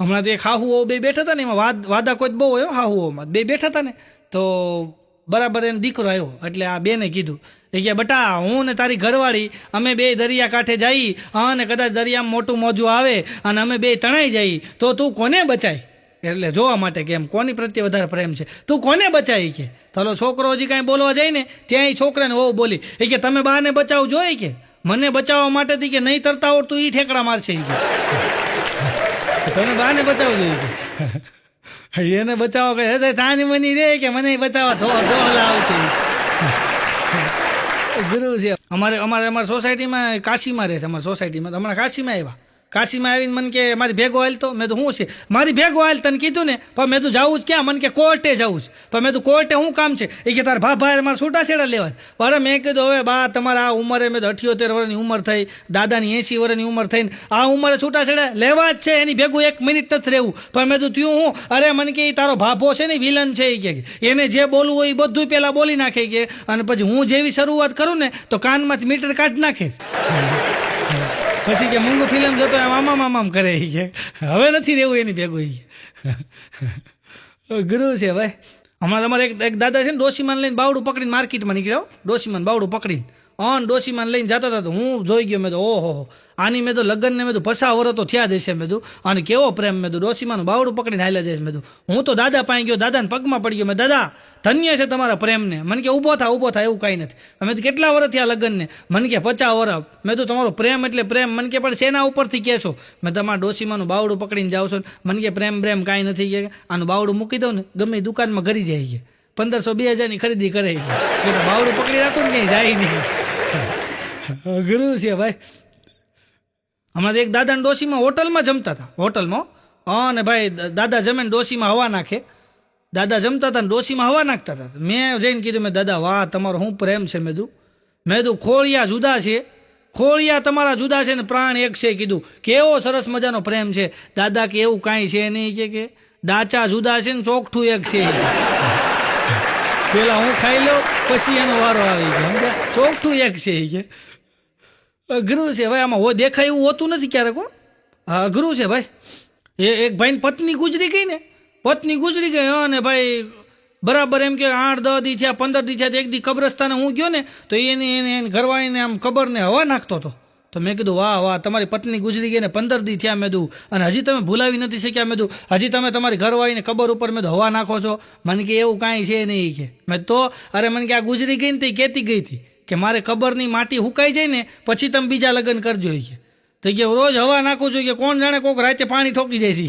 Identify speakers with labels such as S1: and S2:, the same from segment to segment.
S1: હમણાં તો એક હાહુઓ બે બેઠા હતા ને, એમાં વાદા કોઈ બહુ હોય હાહુઓમાં. બે બેઠા હતા ને તો બરાબર એને દીકરો આવ્યો, એટલે આ બેને કીધું એ કે બટા, હું ને તારી ઘરવાળી અમે બે દરિયા કાંઠે જઈ અને કદાચ દરિયામાં મોટું મોજું આવે અને અમે બે તણાઈ જઈ તો તું કોને બચાય? એટલે જોવા માટે કે એમ કોની પ્રત્યે વધારે પ્રેમ છે, તું કોને બચાવી કે. ચાલો છોકરો હજી કાંઈ બોલવા જાય ને ત્યાં છોકરાને વહુ બોલી એ કે તમે બાને બચાવ જોઈએ કે મને બચાવવા માટેથી કે નહીં તરતા આવડતું એ ઠેકડા મારશે કે તમે બાને બચાવ જોઈએ કે એને બચાવવા કહે તાજ મની રે કે મને બચાવવા ધોલા આવશે. ગુરુ છે અમારી સોસાયટીમાં કાશીમાં રહે છે. અમારી સોસાયટીમાં તો હમણાં કાશીમાં આવ્યા. કાશીમાં આવીને મને કે મારી ભેગો હાલ તો. મેં તો શું છે મારી ભેગો હાલ તને કીધું ને, પણ મેં તું જાવું જ ક્યાં? મને કે કોર્ટે જવું જ. પણ મેં તું કોર્ટે શું કામ છે? એ કે તારા ભાઈ મારે છૂટાછેડા લેવા. અરે મેં કીધું હવે બા તમારા આ ઉંમરે, મેં તો 78 વર્ષની ઉંમર થઈ, દાદાની 80 વર્ષની ઉંમર થઈને આ ઉંમરે છૂટાછેડા લેવા જ છે, એની ભેગું 1 મિનિટ નથી રહેવું. પણ મેં તું થયું હું? અરે મને કે તારો ભાભો છે ને વિલન છે એ કે એને જે બોલવું હોય એ બધું પહેલાં બોલી નાખે કે, અને પછી હું જેવી શરૂઆત કરું ને તો કાનમાંથી મીટર કાઢી નાખે. પછી કે મૂંગું ફિલ્મ જોતો એમ આમામ કરે છે, હવે નથી રહેવું એની ભેગું. ગુરુ છે ભાઈ. હમણાં તમારે એક દાદા છે ને, ડોશીમાન લઈને બાવડું પકડીને માર્કેટમાં નીકળ્યો. ડોશીમાન બાવડું પકડીને ડોશીમાન લઈને જતા હતા તો હું જોઈ ગયો. મેં તો ઓહો, આની મેં તો લગ્નને મેં તો 50 વર્ષ તો થયા જશે. મેં તો અને કેવો પ્રેમ. મેં તો ડોશીમાનું બાવડું પકડીને હાલ્યા જઈશ. મેં તો હું તો દાદા પાસે ગયો, દાદાને પગમાં પડી ગયો. મેં દાદા ધન્ય છે તમારા પ્રેમને. મને કે ઊભો થાય એવું કાંઈ નથી. અમે તો કેટલા વર્ષ થયા લગ્નને? મને કે 50 વર્ષ. મેં તો તમારો પ્રેમ એટલે પ્રેમ. મને કે પણ શેના ઉપરથી કહેશો? મેં તમારા ડોશીમાનું બાવડું પકડીને જાઉં છું. મને કે પ્રેમ કાંઈ નથી કે આનું બાવડું મૂકી દઉં ને ગમે દુકાનમાં ઘરી જાય છે, 1500-2000ની ખરીદી કરે છે. બાવડું પકડી રાખો ને ક્યાંય જાય નહીં. ગુરુ છે ભાઈ. હમણાં એક દાદાને ડોશીમાં હોટલમાં જમતા હતા. હોટલમાં અને ભાઈ દાદા જમે ને ડોશીમાં હવા નાખે. દાદા જમતા હતા ને ડોશીમાં હવા નાખતા હતા. મેં જઈને કીધું મેં દાદા વાહ તમારો શું પ્રેમ છે. મેં કીધું ખોળિયા જુદા છે, ખોળિયા તમારા જુદા છે ને પ્રાણ એક છે. કીધું કેવો સરસ મજાનો પ્રેમ છે. દાદા કે એવું કાંઈ છે નહીં કે ડાચા જુદા છે ને ચોકઠું એક છે. પેલા હું ખાઈ લઉં પછી એનો વારો આવી છે, ચોકઠું એક છે કે. અઘરું છે ભાઈ. આમાં દેખાય એવું હોતું નથી ક્યારેક. હા અઘરું છે ભાઈ. એક ભાઈને પત્ની ગુજરી ગઈ ને, પત્ની ગુજરી ગઈ અને ભાઈ બરાબર એમ કે 8-10 દી થયા, 15 દી થયા. એક દી કબ્રસ્તાને હું ગયો ને તો એને ઘરવાળીને આમ કબરને હવા નાખતો હતો. તો મેં કીધું વાહ તમારી પત્ની ગુજરી ગઈ ને 15 દી થયા. મેં કીધું અને હજી તમે ભૂલાવી નથી શક્યા. મેં કીધું હજી તમે તમારી ઘરવાળીને કબર ઉપર મેં હવા નાખો છો. મને કે એવું કાંઈ છે નહીં કે. મેં તો અરે મને કે આ ગુજરી ગઈ ને તે કહેતી ગઈ હતી કે મારે કબરની માટી હુકાઈ જાય ને પછી તમે બીજા લગ્ન કરજો કે. તો કે રોજ હવા નાખું છું કે કોણ જાણે કોઈક રાતે પાણી ઠોકી જાય છે.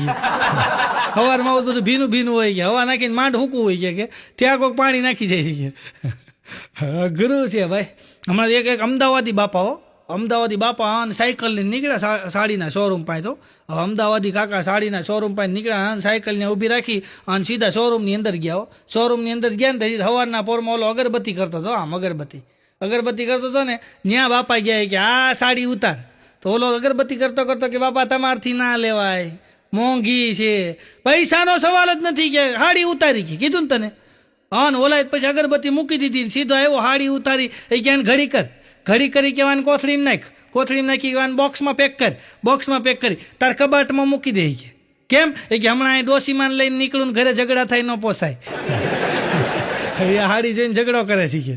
S1: સવારમાં બધું ભીનું હોય કે હવા નાખીને માંડ હૂકવું હોય કે ત્યાં કોઈક પાણી નાખી જાય છે. ગુરુ છે ભાઈ. હમણાં એક અમદાવાદી બાપા અને સાયકલ લઈને નીકળ્યા સાડીના શોરૂમ પાસે. તો અમદાવાદી કાકા સાડીના શોરૂમ પાસે નીકળ્યા અને સાયકલને ઊભી રાખી અને સીધા શોરૂમની અંદર ગયા. શોરૂમની અંદર ગયા ને તો સવારના પોરમાં ઓલો અગરબત્તી કરતો હતો. આમ અગરબત્તી કરતો હતો ને ત્યાં બાપા ગયા કે આ સાડી ઉતાર. તો ઓલો અગરબત્તી કરતો કે બાપા તમારથી ના લેવાય, મોંઘી છે, પૈસાનો સવાલ જ નથી કે સાડી ઉતારી કે કીધું ને તને. અને ઓલા પછી અગરબત્તી મૂકી દીધી ને સીધો આવ્યો સાડી ઉતારી. એ ક્યાં ઘડી કરી કહેવાને કોથળીમાં નાખી કહેવાને બોક્સમાં પેક કરી તાર કબાટમાં મૂકી દે કે. કેમ? એ કે હમણાં ડોશીમાન લઈને નીકળું ઘરે ઝઘડા થાય ન પોસાય. એ હાડી જોઈને ઝઘડો કરે છે કે.